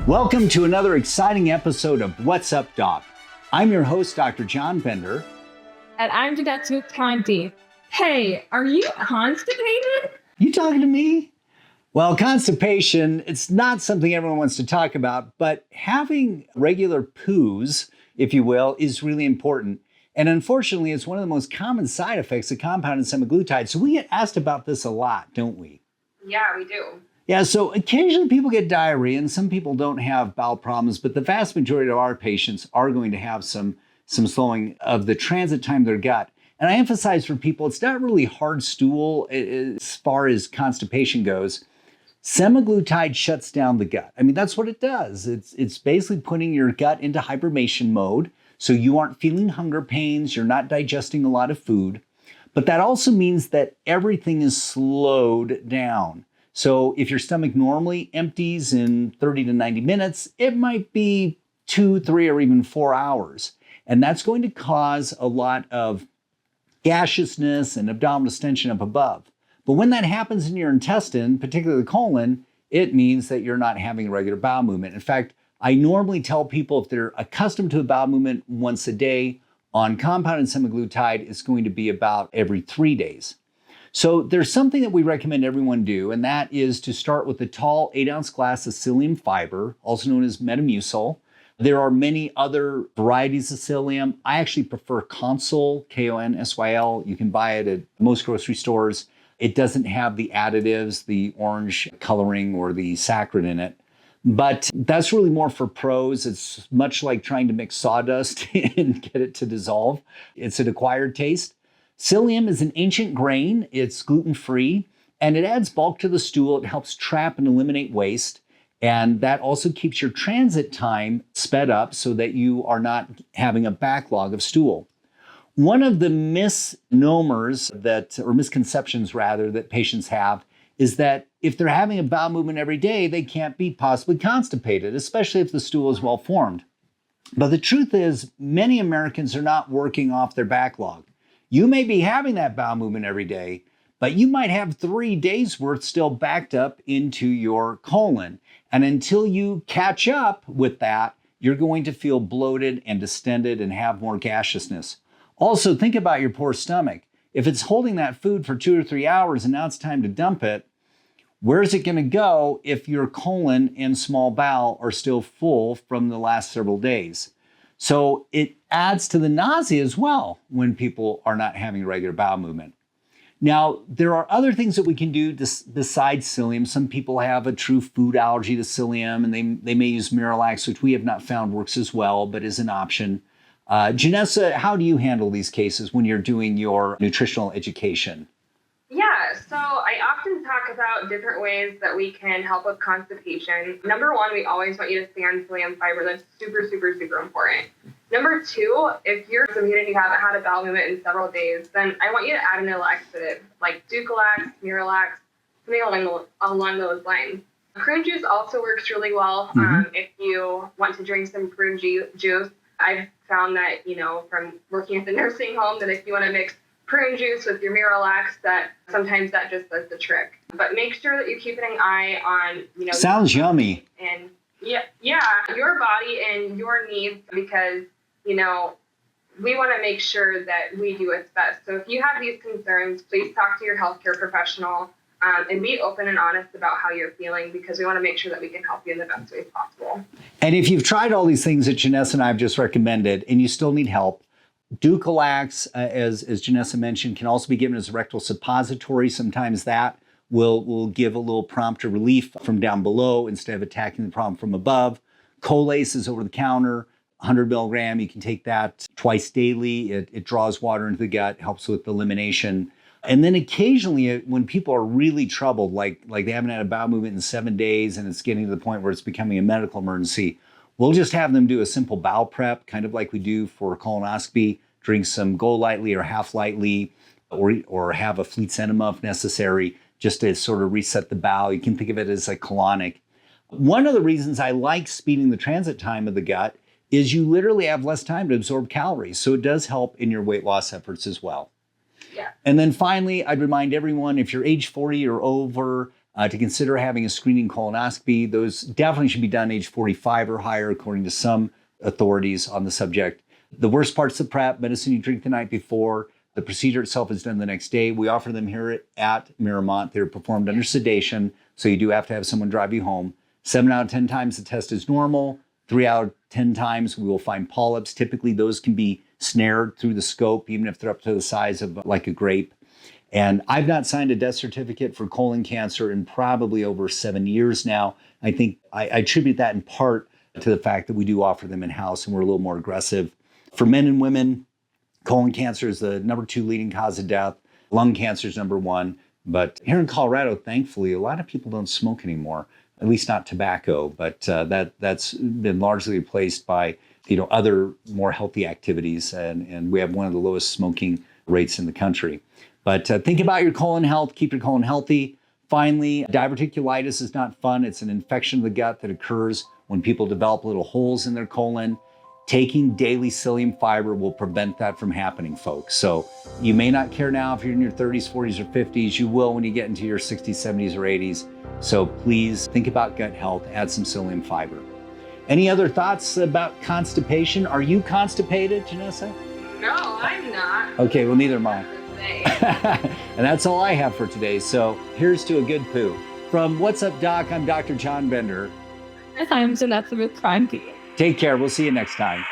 Welcome to another exciting episode of What's Up, Doc? I'm your host, Dr. John Bender. And I'm digestive Conti. Hey, are you constipated? You talking to me? Well, constipation, it's not something everyone wants to talk about, but having regular poos, if you will, is really important. And unfortunately, it's one of the most common side effects of compounded semaglutide. So we get asked about this a lot, don't we? Yeah, we do. Yeah, so occasionally people get diarrhea and some people don't have bowel problems, but the vast majority of our patients are going to have some slowing of the transit time of their gut. And I emphasize for people, it's not really hard stool as far as constipation goes. Semaglutide shuts down the gut. I mean, that's what it does. It's basically putting your gut into hibernation mode, so you aren't feeling hunger pains, you're not digesting a lot of food. But that also means that everything is slowed down. So if your stomach normally empties in 30 to 90 minutes, it might be 2, 3, or even 4 hours. And that's going to cause a lot of gaseousness and abdominal distension up above. But when that happens in your intestine, particularly the colon, it means that you're not having a regular bowel movement. In fact, I normally tell people if they're accustomed to a bowel movement once a day, on compounded semaglutide, it's going to be about every 3 days. So there's something that we recommend everyone do, and that is to start with a tall 8-ounce glass of psyllium fiber, also known as Metamucil. There are many other varieties of psyllium. I actually prefer Consul, Konsyl. You can buy it at most grocery stores. It doesn't have the additives, the orange coloring or the saccharin in it. But that's really more for pros. It's much like trying to mix sawdust and get it to dissolve. It's an acquired taste. Psyllium is an ancient grain. It's gluten-free, and it adds bulk to the stool. It helps trap and eliminate waste. And that also keeps your transit time sped up so that you are not having a backlog of stool. One of the misnomers or misconceptions rather, that patients have is that if they're having a bowel movement every day, they can't be possibly constipated, especially if the stool is well formed. But the truth is, many Americans are not working off their backlog. You may be having that bowel movement every day, but you might have 3 days worth still backed up into your colon. And until you catch up with that, you're going to feel bloated and distended and have more gaseousness. Also, think about your poor stomach. If it's holding that food for 2 or 3 hours and now it's time to dump it, where's it going to go if your colon and small bowel are still full from the last several days? So it adds to the nausea as well when people are not having a regular bowel movement. Now, there are other things that we can do besides psyllium. Some people have a true food allergy to psyllium, and they may use Miralax, which we have not found works as well, but is an option. Janessa, how do you handle these cases when you're doing your nutritional education? Yeah, so I often talk about different ways that we can help with constipation. Number one, we always want you to stay on psyllium fiber. That's super, super, super important. Number two, if you're somebody and you haven't had a bowel movement in several days, then I want you to add an laxative like Ducalax, Miralax, something along those lines. Prune juice also works really well if you want to drink some prune juice. I've found that, from working at the nursing home, that if you want to mix prune juice with your Miralax, that sometimes that just does the trick. But make sure that you're keeping an eye on, Sounds yummy. And your body and your needs, because, we want to make sure that we do what's best. So if you have these concerns, please talk to your healthcare professional and be open and honest about how you're feeling, because we want to make sure that we can help you in the best ways possible. And if you've tried all these things that Janessa and I have just recommended and you still need help, Ducalax, as Janessa mentioned, can also be given as a rectal suppository. Sometimes that will give a little prompt of relief from down below instead of attacking the problem from above. Colace is over the counter, 100 milligram. You can take that twice daily. It draws water into the gut, helps with elimination. And then occasionally when people are really troubled, like they haven't had a bowel movement in 7 days and it's getting to the point where it's becoming a medical emergency, we'll just have them do a simple bowel prep, kind of like we do for colonoscopy. Drink some Go Lightly or Half Lightly, or have a Fleet's enema if necessary, just to sort of reset the bowel. You can think of it as a colonic. One of the reasons I like speeding the transit time of the gut is you literally have less time to absorb calories. So it does help in your weight loss efforts as well. Yeah. And then finally, I'd remind everyone, if you're age 40 or over, to consider having a screening colonoscopy. Those definitely should be done age 45 or higher, according to some authorities on the subject. The worst part's the prep, medicine you drink the night before. The procedure itself is done the next day. We offer them here at Miramont. They're performed under sedation, so you do have to have someone drive you home. 7 out of 10 times the test is normal. 3 out of 10 times we will find polyps. Typically those can be snared through the scope, even if they're up to the size of like a grape. And I've not signed a death certificate for colon cancer in probably over 7 years now. I think I attribute that in part to the fact that we do offer them in-house and we're a little more aggressive. For men and women, colon cancer is the number 2 leading cause of death. Lung cancer is number 1. But here in Colorado, thankfully, a lot of people don't smoke anymore, at least not tobacco. But that's been largely replaced by other more healthy activities. And we have one of the lowest smoking rates in the country. But think about your colon health, keep your colon healthy. Finally, diverticulitis is not fun. It's an infection of the gut that occurs when people develop little holes in their colon. Taking daily psyllium fiber will prevent that from happening, folks. So you may not care now if you're in your 30s, 40s, or 50s. You will when you get into your 60s, 70s, or 80s. So please think about gut health, add some psyllium fiber. Any other thoughts about constipation? Are you constipated, Janessa? No, I'm not. Okay, well, neither am I. And that's all I have for today. So here's to a good poo. From What's Up, Doc, I'm Dr. John Bender. I'm Janessa with Prime. Take care. We'll see you next time.